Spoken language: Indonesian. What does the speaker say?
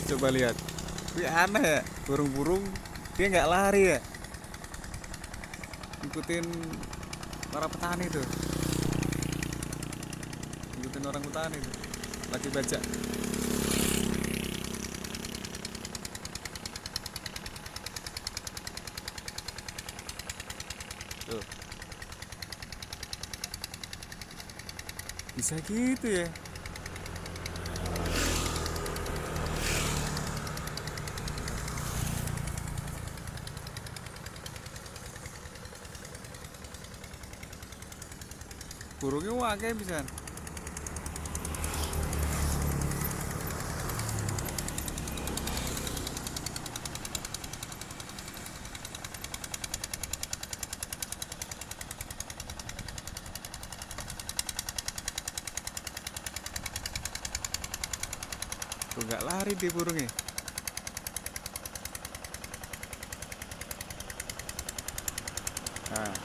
Coba lihat. Wih, aneh ya, burung-burung dia nggak lari ya, ikutin para petani tuh, ikutin orang petani tuh, lagi baca tuh. Bisa gitu ya. Burungnya wakai bisa. Tuh nggak lari di burungnya. Nah,